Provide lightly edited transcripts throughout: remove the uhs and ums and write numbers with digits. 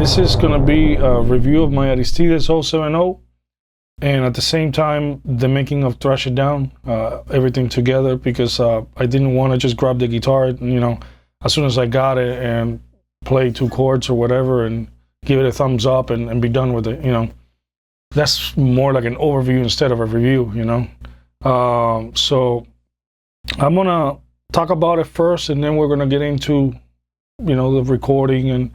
This is going to be a review of my Aristides 070, and at the same time, the making of Thrash It Down, everything together, because I didn't want to just grab the guitar, as soon as I got it and play 2 chords or whatever and give it a thumbs up and be done with it, That's more like an overview instead of a review, So I'm going to talk about it first, and then we're going to get into, the recording, and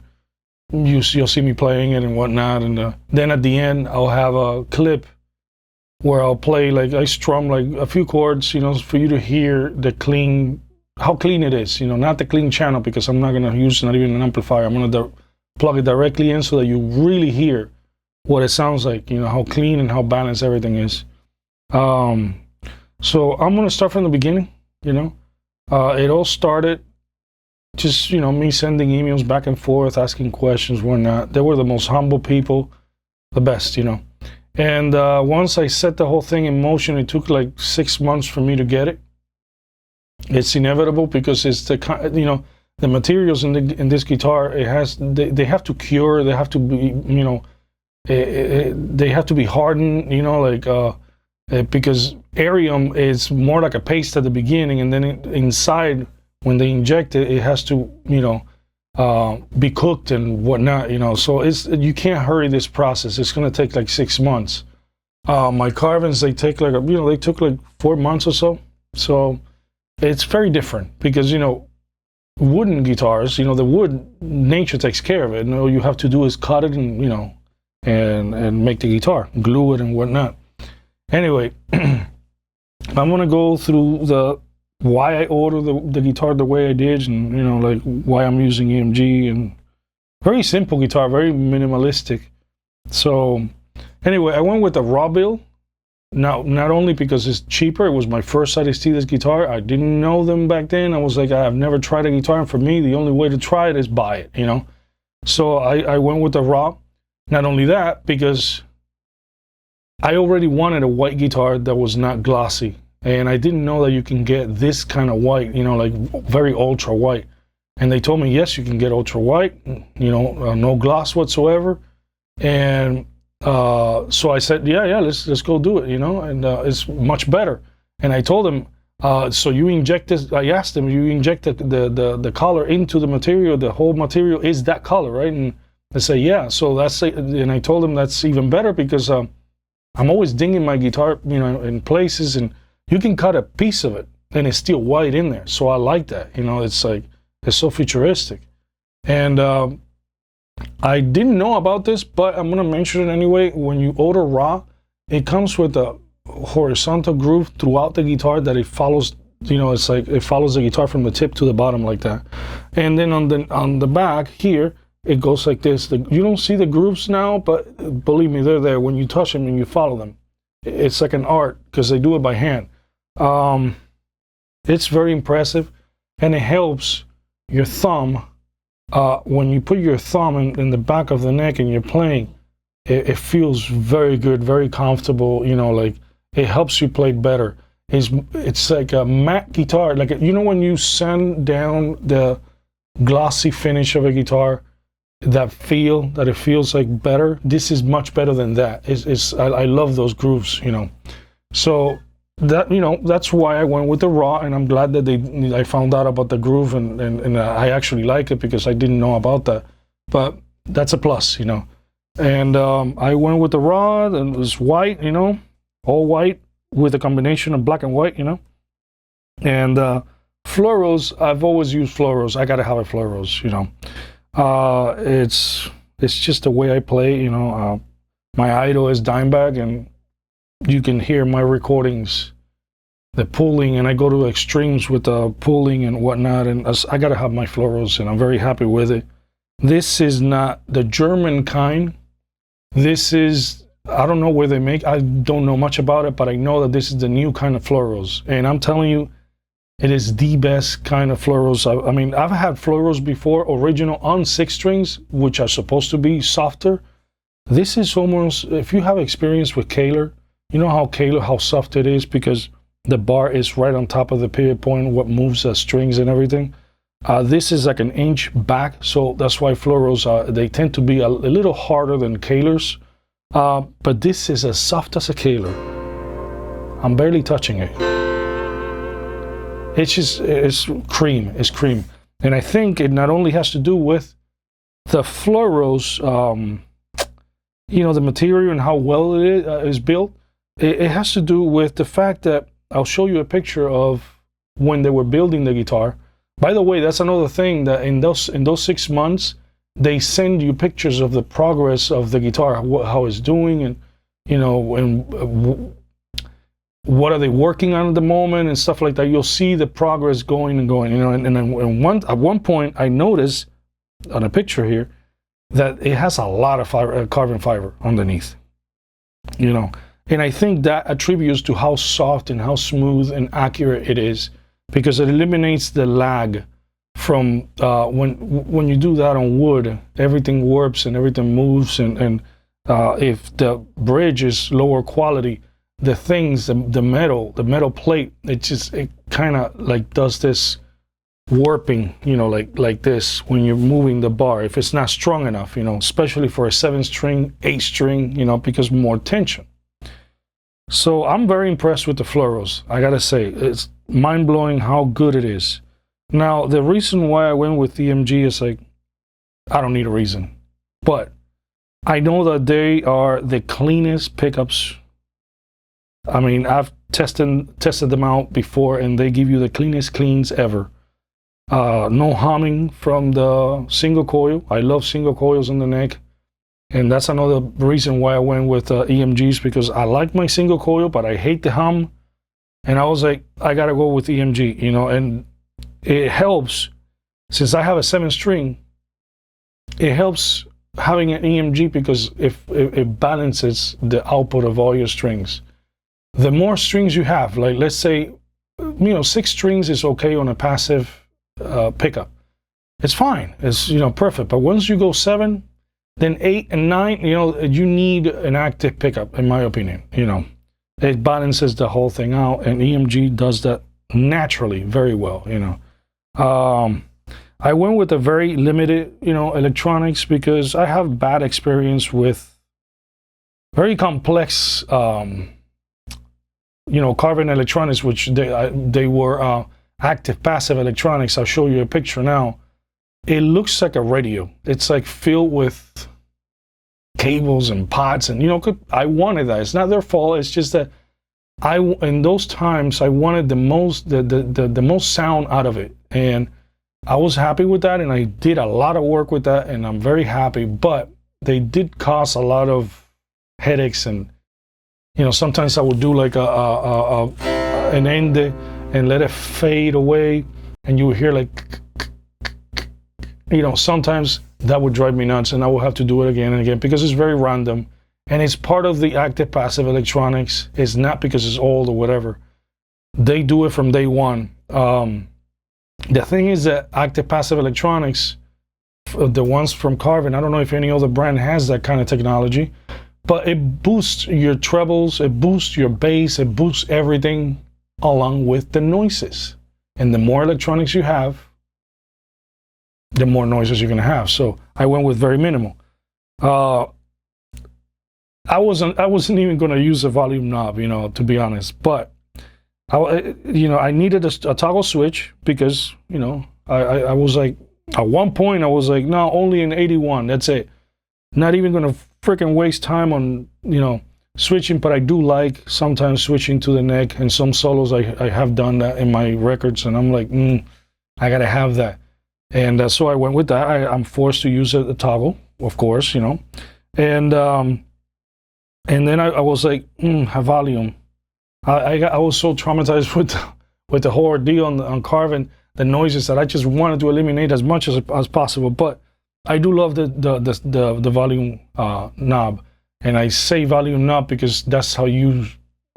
you'll see me playing it and whatnot. And then at the end, I'll have a clip where I'll play, I strum a few chords, for you to hear how clean it is, not the clean channel, because I'm not going to use not even an amplifier. I'm going to plug it directly in so that you really hear what it sounds like, how clean and how balanced everything is. So I'm going to start from the beginning, It all started just, me sending emails back and forth, asking questions, whatnot. They were the most humble people, the best, And once I set the whole thing in motion, it took 6 months for me to get it. It's inevitable because it's the materials in this guitar. They have to cure. They have to be, they have to be hardened. Because Arium is more like a paste at the beginning, and then inside, when they inject it, it has to, be cooked and whatnot, So you can't hurry this process. It's going to take 6 months. My carvings, they take they took 4 months or so. So it's very different because, wooden guitars, the wood, nature takes care of it. And all you have to do is cut it and, and make the guitar, glue it and whatnot. Anyway, I'm going to go through why I ordered the guitar the way I did, and, why I'm using EMG, and very simple guitar, very minimalistic. So anyway, I went with the raw build. Now, not only because it's cheaper, it was my first Aristides guitar. I didn't know them back then. I was I've never tried a guitar, and for me, the only way to try it is buy it, So I went with the raw. Not only that, because I already wanted a white guitar that was not glossy. And I didn't know that you can get this kind of white, very ultra white. And they told me, yes, you can get ultra white, no gloss whatsoever. And so I said, yeah, let's go do it, and it's much better. And I told him, so you inject this, I asked him, you inject the color into the material, the whole material is that color, right? And they say, yeah. So and I told him that's even better because I'm always dinging my guitar, in places, and you can cut a piece of it and it's still white in there. So I like that, it's so futuristic. And I didn't know about this, but I'm going to mention it anyway. When you order raw, it comes with a horizontal groove throughout the guitar that it follows, it follows the guitar from the tip to the bottom like that. And then on the back here, it goes like this. You don't see the grooves now, but believe me, they're there when you touch them and you follow them. It's like an art because they do it by hand. It's very impressive, and it helps your thumb. When you put your thumb in the back of the neck and you're playing, it feels very good, very comfortable. It helps you play better. It's like a matte guitar, when you sand down the glossy finish of a guitar, that it feels like better. This is much better than that. I love those grooves, So that that's why I went with the raw, and I'm glad that I found out about the groove, and I actually like it because I didn't know about that. But that's a plus, And I went with the raw, and it was white, all white with a combination of black and white, And fluoros, I've always used fluoros. I gotta have a fluoros, It's just the way I play, My idol is Dimebag, and you can hear my recordings, the pulling, and I go to extremes with the pulling and whatnot, and I gotta have my fluoros, and I'm very happy with it. This is not the German kind. This is, I don't know where they make, I don't know much about it, but I know that this is the new kind of fluoros, and I'm telling you, it is the best kind of fluoros. I mean, I've had fluoros before, original on 6 strings, which are supposed to be softer. This is almost, if you have experience with Kaler, you know how soft it is because the bar is right on top of the pivot point, what moves the strings and everything. This is like an inch back, so that's why fluoros they tend to be a little harder than Kalers. But this is as soft as a Kaler. I'm barely touching it. It's cream. It's cream. And I think it not only has to do with the fluoros, the material and how well it is built. It has to do with the fact that I'll show you a picture of when they were building the guitar. By the way, that's another thing, that in those 6 months, they send you pictures of the progress of the guitar, how it's doing, and what are they working on at the moment and stuff like that. You'll see the progress going and going. And at one point I noticed on a picture here that it has a lot of carbon fiber underneath. And I think that attributes to how soft and how smooth and accurate it is, because it eliminates the lag from when you do that on wood. Everything warps and everything moves, and if the bridge is lower quality, the metal plate, it kind of like does this warping, like this when you're moving the bar, if it's not strong enough, especially for a 7-string, 8-string, because more tension. So I'm very impressed with the fluoros. I gotta say, it's mind-blowing how good it is. Now, the reason why I went with EMG is like, I don't need a reason, but I know that they are the cleanest pickups. I mean, I've tested them out before, and they give you the cleanest cleans ever. No humming from the single coil. I love single coils in the neck. And that's another reason why I went with EMGs, because I like my single coil, but I hate the hum. And I was like, I gotta go with EMG, and it helps, since I have a 7-string, it helps having an EMG, because if it balances the output of all your strings. The more strings you have, like let's say, 6 strings is okay on a passive pickup. It's fine, it's perfect. But once you go 7, then 8 and 9, you need an active pickup, in my opinion. It balances the whole thing out, and EMG does that naturally very well. I went with a very limited, electronics, because I have bad experience with very complex, carbon electronics, which they were active passive electronics. I'll show you a picture now. It looks like a radio. It's like filled with cables and pots, and I wanted that. It's not their fault. It's just that in those times I wanted the most sound out of it, and I was happy with that, and I did a lot of work with that, and I'm very happy. But they did cause a lot of headaches, and sometimes I would do like an end and let it fade away, and you would hear like, sometimes that would drive me nuts, and I will have to do it again and again, because it's very random, and it's part of the active passive electronics. It's not because it's old or whatever. They do it from day one. The thing is that active passive electronics, the ones from Carbon, I don't know if any other brand has that kind of technology, but it boosts your trebles, it boosts your bass, it boosts everything along with the noises. And the more electronics you have, the more noises you're going to have. So I went with very minimal. I wasn't even going to use a volume knob, to be honest. But I needed a toggle switch, because I was like, at one point I was like, no, only an 81. That's it. Not even going to freaking waste time on switching. But I do like sometimes switching to the neck, and some solos I have done that in my records, and I'm like, I gotta have that. And so I went with that. I'm forced to use a toggle, of course, and then I was like, a volume. I was so traumatized with the whole ordeal on Carbon, the noises, that I just wanted to eliminate as much as possible. But I do love the volume knob, and I say volume knob because that's how you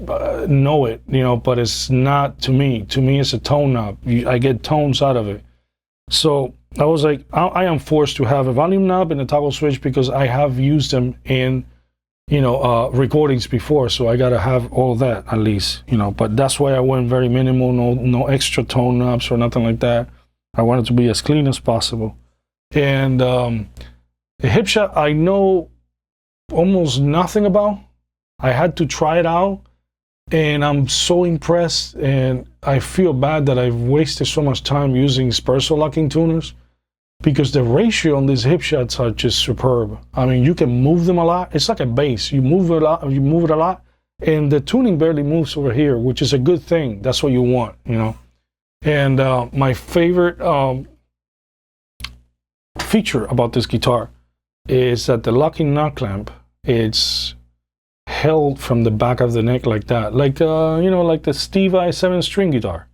know it, but it's not to me. To me, it's a tone knob. I get tones out of it. So I was like, I am forced to have a volume knob and a toggle switch, because I have used them in, recordings before. So I gotta have all that at least, but that's why I went very minimal, no extra tone knobs or nothing like that. I want it to be as clean as possible. And a hip shot I know almost nothing about. I had to try it out, and I'm so impressed, and I feel bad that I've wasted so much time using Sperso locking tuners, because the ratio on these hip shots are just superb. I mean, you can move them a lot. It's like a bass. You move it a lot, and the tuning barely moves over here, which is a good thing. That's what you want, you know. And my favorite feature about this guitar is that the locking knob clamp, it's held from the back of the neck like that, like you know, like the Steve I 7-string guitar.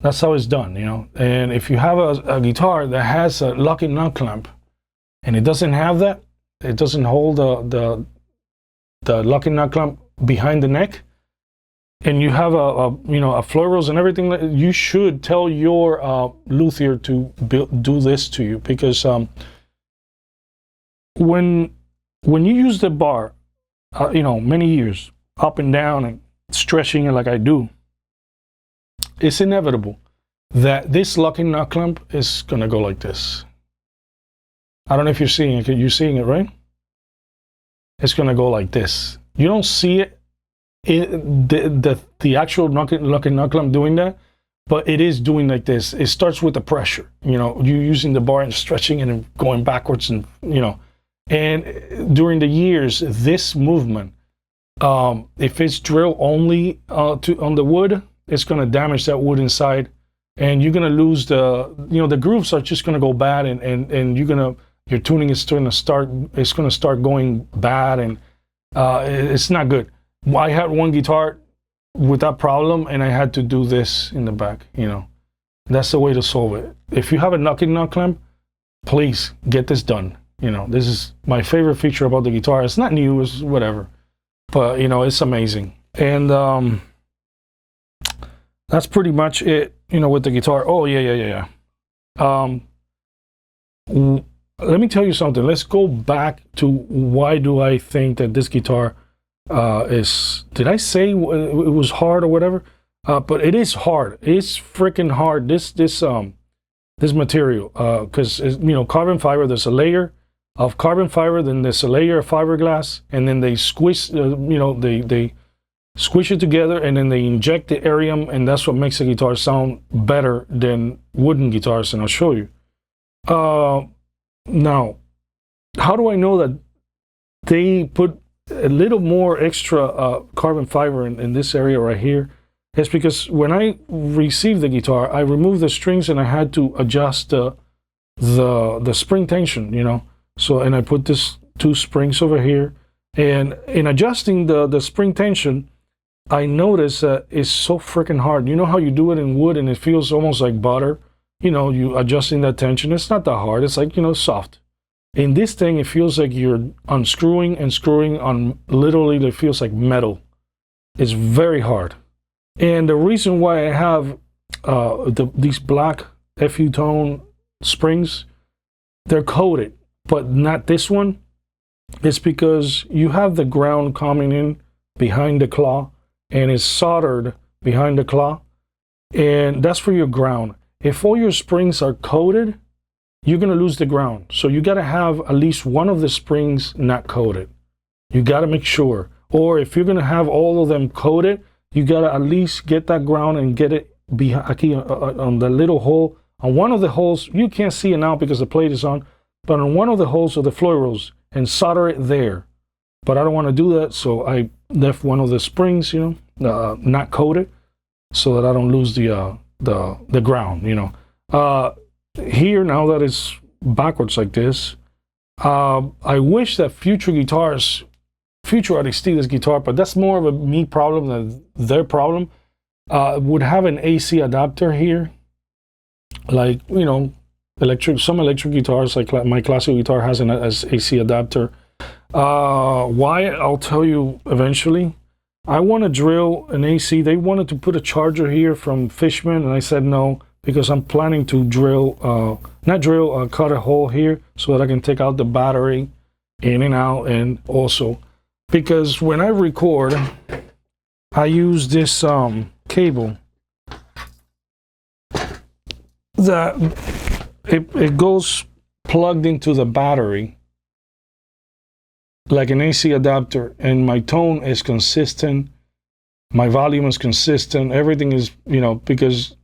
That's how it's done, you know. And if you have a guitar that has a locking knob clamp and it doesn't have that, it doesn't hold the locking knob clamp behind the neck, and you have you know, a florals and everything, you should tell your luthier to do this to you, because when you use the bar, you know, many years up and down and stretching it like I do, it's inevitable that this locking knob clamp is gonna go like this. I don't know if you're seeing it. You're seeing it, right? It's gonna go like this. You don't see it in the actual locking knob clamp doing that, but it is doing like this. It starts with the pressure. You know, you're using the bar and stretching it and going backwards, and you know. And during the years, this movement, if it's drill only on the wood, it's going to damage that wood inside, and you're going to lose the grooves are just going to go bad, and your tuning is going to start going bad, and it's not good. I had one guitar with that problem, and I had to do this in the back, you know. That's the way to solve it. If you have a locking knob clamp, please get this done. You know, this is my favorite feature about the guitar. It's not new, it's whatever, but you know, it's amazing. And that's pretty much it, you know, with the guitar. Oh yeah. Let me tell you something. Let's go back to why do I think that this guitar is, did I say it was hard or whatever? But it is hard. It's freaking hard. This material, because you know, carbon fiber, there's a layer of carbon fiber, then there's a layer of fiberglass, and then they squish, you know, they squish it together, and then they inject the arium, and that's what makes the guitar sound better than wooden guitars, and I'll show you. Now, how do I know that they put a little more extra carbon fiber in this area right here? It's because when I received the guitar, I removed the strings and I had to adjust the spring tension, you know. So, and I put this 2 springs over here, and in adjusting the spring tension, I noticed that it's so freaking hard. You know how you do it in wood and it feels almost like butter? You know, you adjusting that tension, it's not that hard. It's like, you know, soft. In this thing, it feels like you're unscrewing and screwing on, literally, it feels like metal. It's very hard. And the reason why I have these black FU tone springs, they're coated, but not this one. It's because you have the ground coming in behind the claw, and it's soldered behind the claw, and that's for your ground. If all your springs are coated, you're going to lose the ground. So you got to have at least one of the springs not coated. You got to make sure. Or if you're going to have all of them coated, you got to at least get that ground and get it behind, on the little hole. On one of the holes, you can't see it now because the plate is on, but on one of the holes of the florals, and solder it there. But I don't want to do that, so I left one of the springs, you know, not coated, so that I don't lose the ground, you know. Here, now that it's backwards like this, I wish that future Aristides guitar, but that's more of a me problem than their problem, would have an AC adapter here, like, you know, some electric guitars, like my classical guitar has an AC adapter. Why? I'll tell you eventually. I want to drill an AC. They wanted to put a charger here from Fishman, and I said no, because I'm planning to cut a hole here so that I can take out the battery in and out, and also because when I record, I use this cable. that it goes plugged into the battery like an AC adapter, and my tone is consistent, my volume is consistent, everything is, you know, because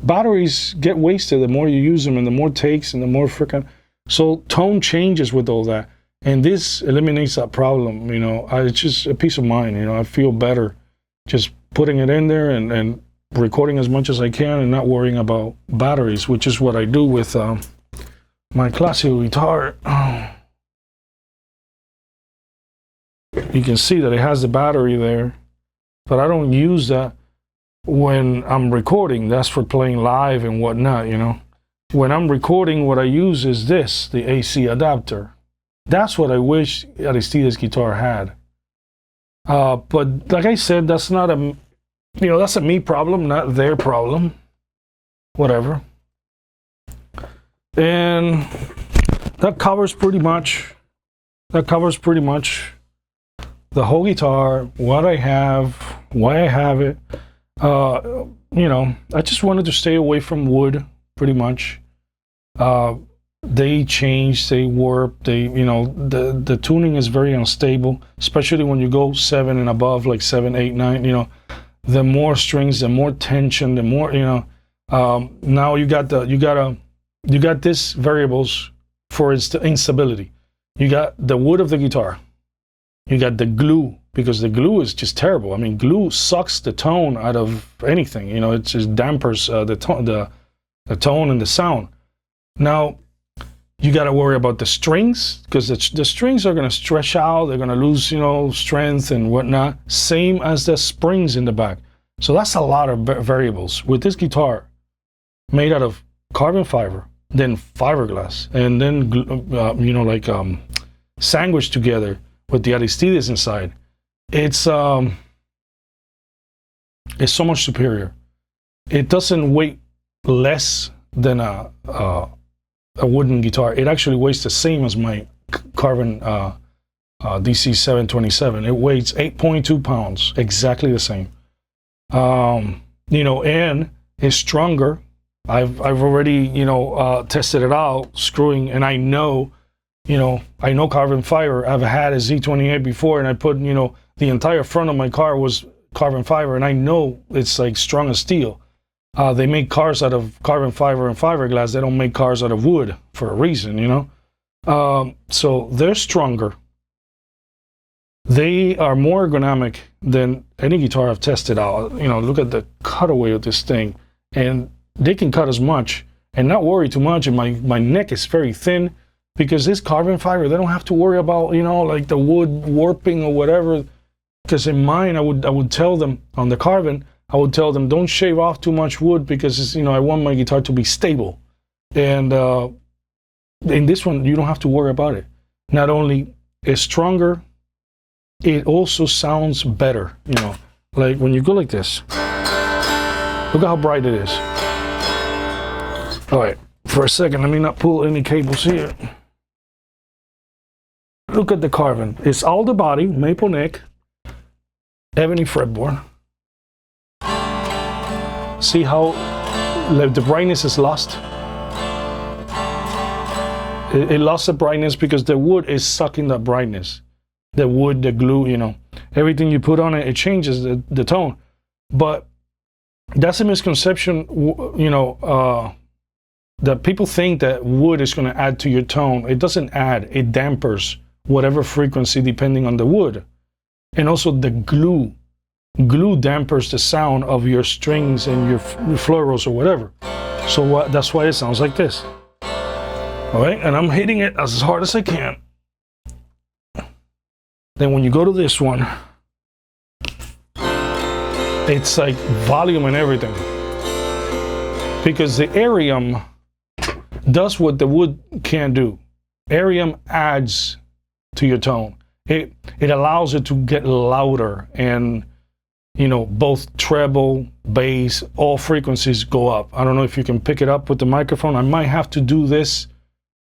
batteries get wasted the more you use them and the more takes and the more freaking, so tone changes with all that, and this eliminates that problem. You know, it's just a peace of mind. You know, I feel better just putting it in there and recording as much as I can and not worrying about batteries, which is what I do with my classical guitar. You can see that it has the battery there, but I don't use that when I'm recording. That's for playing live and whatnot, you know. When I'm recording, what I use is this, the AC adapter. That's what I wish Aristides guitar had. But like I said, that's not a, you know, that's a me problem, not their problem. Whatever. And that covers pretty much the whole guitar, what I have, why I have it. You know, I just wanted to stay away from wood, pretty much. They change, they warp, you know, the tuning is very unstable, especially when you go 7 and above, like 7, 8, 9, you know, the more strings, the more tension, the more, you know, now you got this variables for its instability. You got the wood of the guitar. You got the glue, because the glue is just terrible. I mean, glue sucks the tone out of anything. You know, it just dampers the tone and the sound. Now, you got to worry about the strings, because the strings are going to stretch out. They're going to lose, you know, strength and whatnot. Same as the springs in the back. So that's a lot of variables. With this guitar, made out of carbon fiber, then fiberglass, and then, you know, like sandwiched together with the Aristides inside, it's so much superior. It doesn't weigh less than a wooden guitar. It actually weighs the same as my carbon DC 727. It weighs 8.2 pounds, exactly the same. You know, and it's stronger. I've already, you know, tested it out, screwing, and I know carbon fiber. I've had a Z28 before, and I put, you know, the entire front of my car was carbon fiber, and I know it's like strong as steel. They make cars out of carbon fiber and fiberglass. They don't make cars out of wood for a reason, you know. So they're stronger. They are more ergonomic than any guitar I've tested out. You know, look at the cutaway of this thing, and they can cut as much and not worry too much. And my neck is very thin. Because this carbon fiber, they don't have to worry about, you know, like the wood warping or whatever. Because in mine, I would tell them, on the carbon, I would tell them, don't shave off too much wood, because it's, you know, I want my guitar to be stable. And in this one, you don't have to worry about it. Not only is stronger, it also sounds better. You know, like when you go like this, look at how bright it is. All right, for a second, let me not pull any cables here. Look at the carbon. It's all the body, maple neck, ebony fretboard. See how the brightness is lost? It lost the brightness because the wood is sucking that brightness. The wood, the glue, you know, everything you put on it, it changes the tone. But that's a misconception, you know, that people think that wood is going to add to your tone. It doesn't add, it dampers whatever frequency depending on the wood. And also the glue dampers the sound of your strings and your florals or whatever. So that's why it sounds like this. All right, and I'm hitting it as hard as I can. Then when you go to this one, it's like volume and everything. Because the Arium does what the wood can't do. Arium adds to your tone. It allows it to get louder, and you know, both treble, bass, all frequencies go up. I don't know if you can pick it up with the microphone. I might have to do this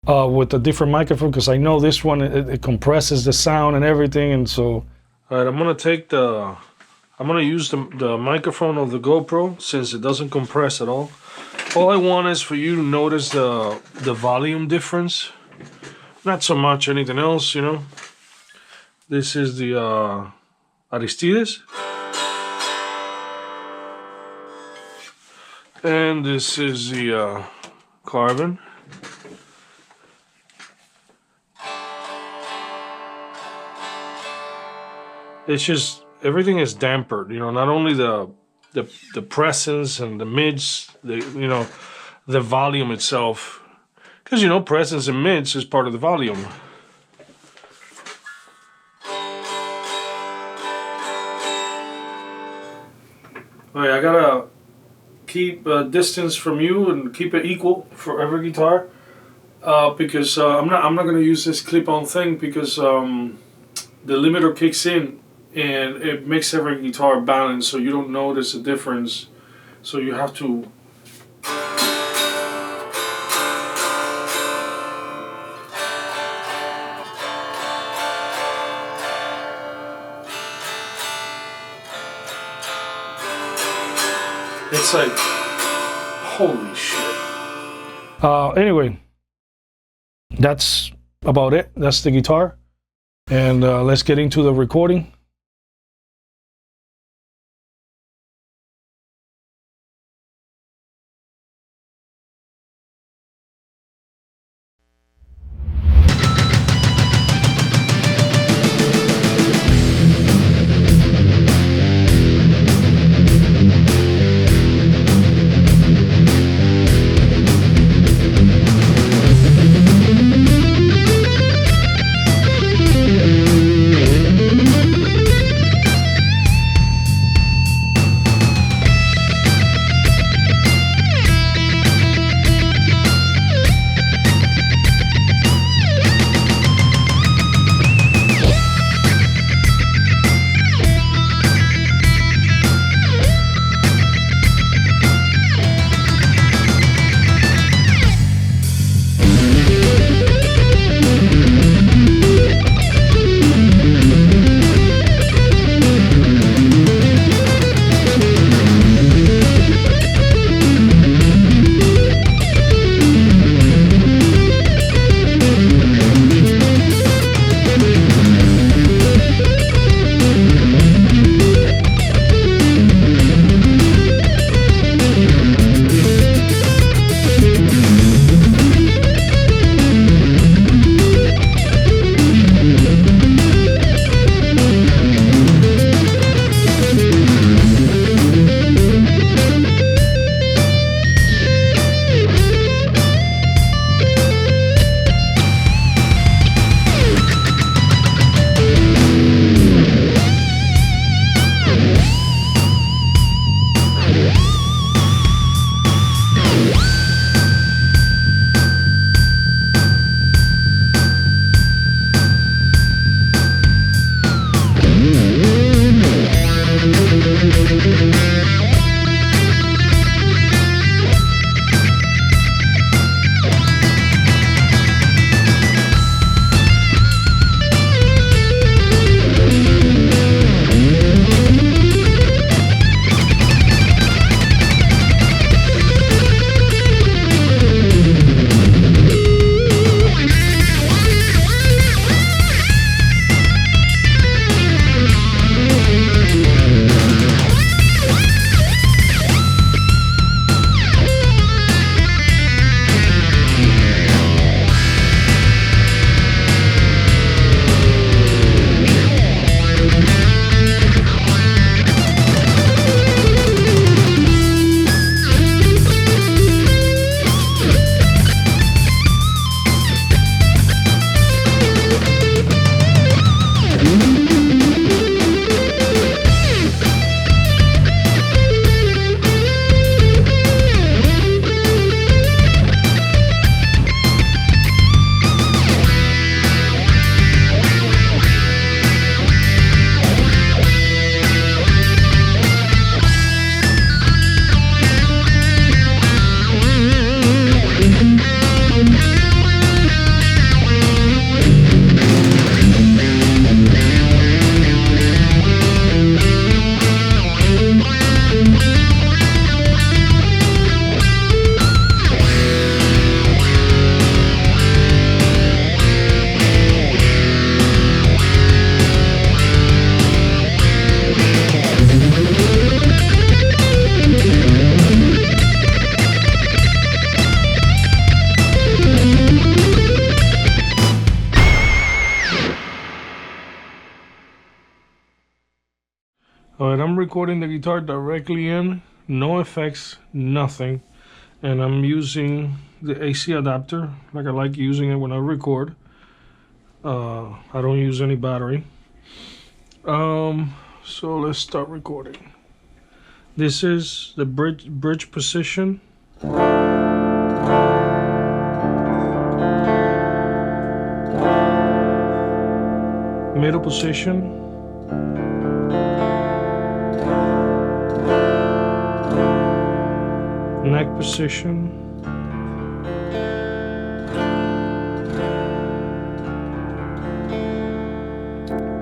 with a different microphone, because I know this one, it compresses the sound and everything. And so, all right, I'm gonna use the microphone of the GoPro, since it doesn't compress at all. All I want is for you to notice the volume difference. Not so much anything else, you know. This is the Aristides. And this is the carbon. It's just everything is dampered, you know. Not only the presence and the mids, the volume itself, because you know presence and mids is part of the volume. All right, I gotta keep a distance from you and keep it equal for every guitar, because I'm not gonna use this clip-on thing because the limiter kicks in and it makes every guitar balance, so you don't notice a difference. So you have to. It's like, holy shit. Anyway, that's about it. That's the guitar. And let's get into the recording. I'm recording the guitar directly in, no effects, nothing. And I'm using the AC adapter like I like using it when I record. I don't use any battery. So let's start recording. This is the bridge position. Middle position. Neck position.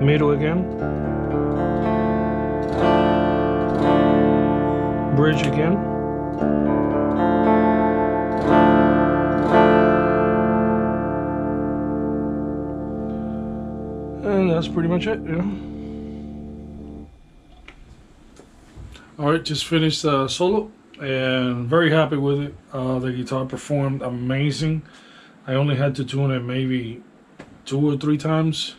Middle again. Bridge again. And that's pretty much it, you know. Alright, just finished the solo and very happy with it. The guitar performed amazing. I only had to tune it maybe 2 or 3 times.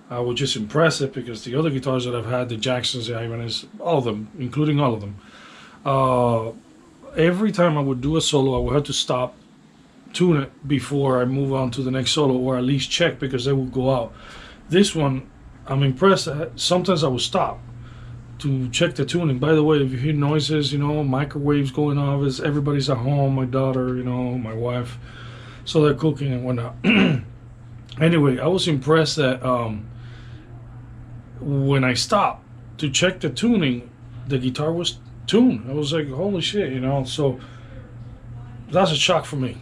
I was just impressed because the other guitars that I've had, the Jacksons, the Ibanez, all of them, including all of them, every time I would do a solo, I would have to stop, tune it before I move on to the next solo, or at least check because they would go out. This one, I'm impressed that sometimes I would stop to check the tuning. By the way, if you hear noises, you know, microwaves going off, is everybody's at home, my daughter, you know, my wife, so they're cooking and whatnot. Anyway, I was impressed that when I stopped to check the tuning, the guitar was tuned. I was like, holy shit, you know. So that's a shock for me,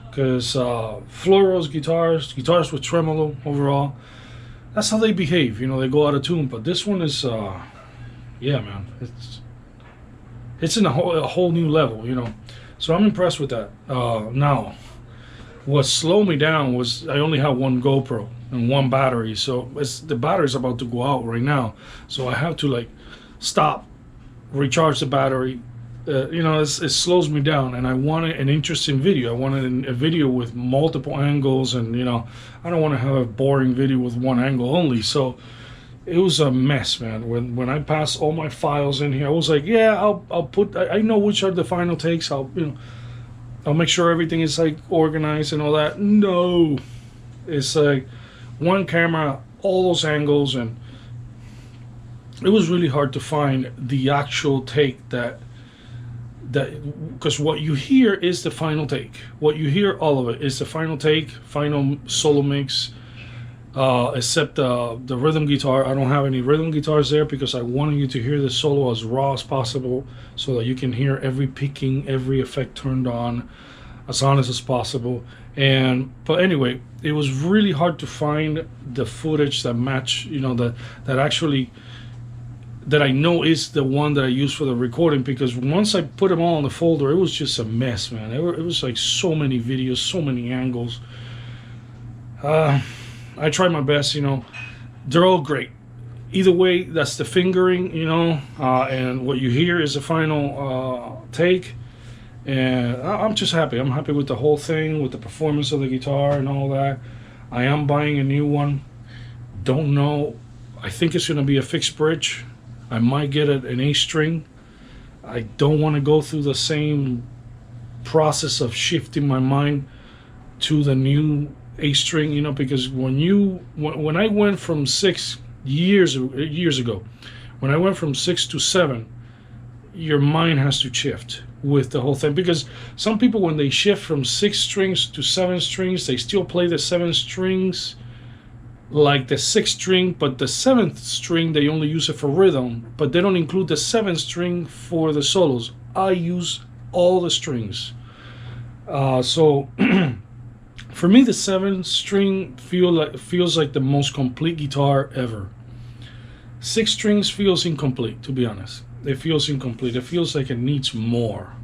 because Floros guitars with tremolo overall, that's how they behave, you know. They go out of tune. But this one is yeah, man, it's in a whole new level, you know. So I'm impressed with that. Now what slowed me down was I only have one GoPro and one battery, so the battery's about to go out right now, so I have to like stop, recharge the battery. You know, it slows me down, and I wanted an interesting video. I wanted a video with multiple angles, and you know, I don't want to have a boring video with one angle only. So it was a mess, man. When I passed all my files in here, I was like, yeah, I'll put, I know which are the final takes. I'll make sure everything is like organized and all that. No, it's like one camera, all those angles, and it was really hard to find the actual take that because what you hear is the final take. What you hear, all of it, is the final take, final solo mix, except the rhythm guitar. I don't have any rhythm guitars there because I wanted you to hear the solo as raw as possible, so that you can hear every picking, every effect turned on, as honest as possible. But anyway, it was really hard to find the footage that match, you know, that I know is the one that I use for the recording, because once I put them all in the folder, it was just a mess, man. It was like so many videos, so many angles. I tried my best, you know. They're all great. Either way, that's the fingering, you know, and what you hear is the final take. And I'm just happy. I'm happy with the whole thing, with the performance of the guitar and all that. I am buying a new one. Don't know. I think it's going to be a fixed bridge. I might get an A string. I don't want to go through the same process of shifting my mind to the new A string, you know, because when I went from 6 years ago, when I went from 6 to 7, your mind has to shift with the whole thing, because some people, when they shift from 6 strings to 7 strings, they still play the 7 strings like the 6th string, but the 7th string they only use it for rhythm, but they don't include the 7th string for the solos. I use all the strings, so for me the 7th string feels like the most complete guitar ever. 6 strings feels incomplete, to be honest. It feels incomplete. It feels like it needs more.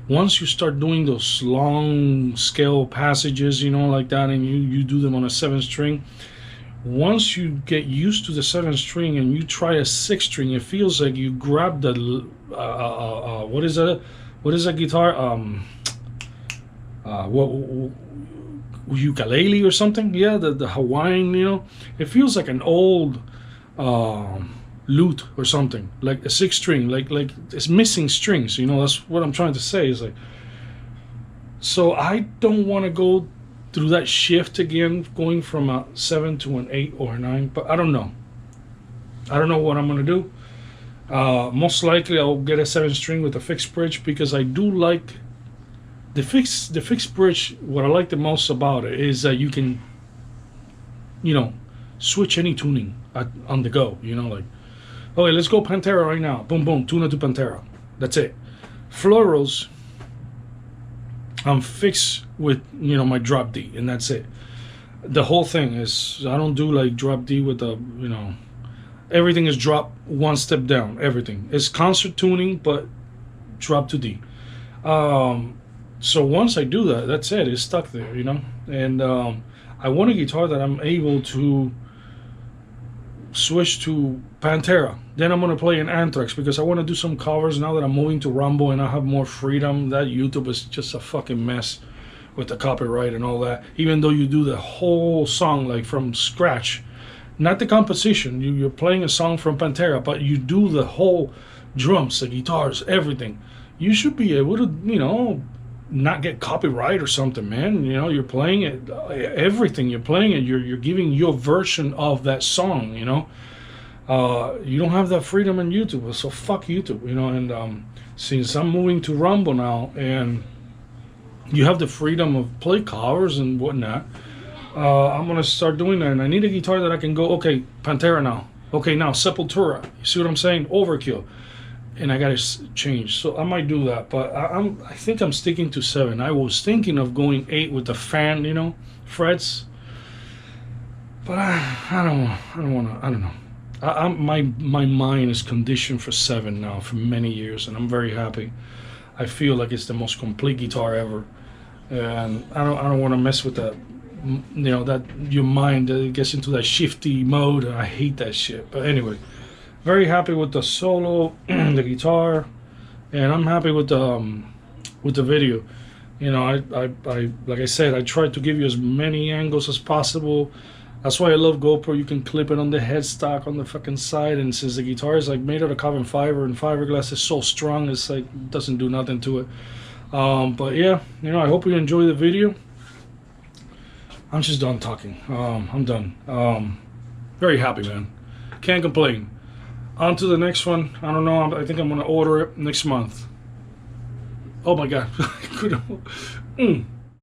Once you start doing those long scale passages, you know, like that, and you do them on a 7th string, once you get used to the 7th string and you try a 6th string, it feels like you grab the what is that guitar, what, ukulele or something, yeah, the Hawaiian, you know. It feels like an old lute or something, like a 6-string, like it's missing strings. You know, that's what I'm trying to say. Is like, so I don't want to go through that shift again, going from a 7 to an 8 or a 9. But I don't know. I don't know what I'm gonna do. Most likely, I'll get a 7-string with a fixed bridge because I do like the fixed bridge. What I like the most about it is that you can, you know, switch any tuning on the go. You know, like, okay, let's go Pantera right now. Boom, boom, tune it to Pantera. That's it. Florals, I'm fixed with, you know, my drop D, and that's it. The whole thing is, I don't do like drop D with the, you know, everything is drop one step down. Everything is concert tuning, but drop to D. So once I do that, that's it. It's stuck there, you know. And I want a guitar that I'm able to switch to Pantera. Then I'm gonna play in Anthrax because I want to do some covers now that I'm moving to Rumble and I have more freedom. That YouTube is just a fucking mess with the copyright and all that. Even though you do the whole song like from scratch, not the composition. You're playing a song from Pantera, but you do the whole drums, the guitars, everything. You should be able to, you know, not get copyright or something, man. You know, you're playing it, everything. You're playing it. You're giving your version of that song. You know, you don't have that freedom on YouTube, so fuck YouTube. You know, and since I'm moving to Rumble now, and you have the freedom of play covers and whatnot, I'm gonna start doing that. And I need a guitar that I can go, okay, Pantera now. Okay, now Sepultura. You see what I'm saying? Overkill. And I gotta change, so I might do that. But I think I'm sticking to 7. I was thinking of going 8 with the fan, you know, frets. But I don't want to. I don't know. My mind is conditioned for 7 now for many years, and I'm very happy. I feel like it's the most complete guitar ever, and I don't want to mess with that. You know, that your mind gets into that shifty mode, and I hate that shit. But anyway. Very happy with the solo, the guitar, and I'm happy with the video. You know, I like I said, I tried to give you as many angles as possible. That's why I love GoPro. You can clip it on the headstock on the fucking side, and since the guitar is like made out of carbon fiber and fiberglass is so strong, it's like doesn't do nothing to it. But yeah, you know, I hope you enjoy the video. I'm just done talking. I'm done. Very happy, man. Can't complain. On to the next one. I don't know. I think I'm going to order it next month. Oh my God.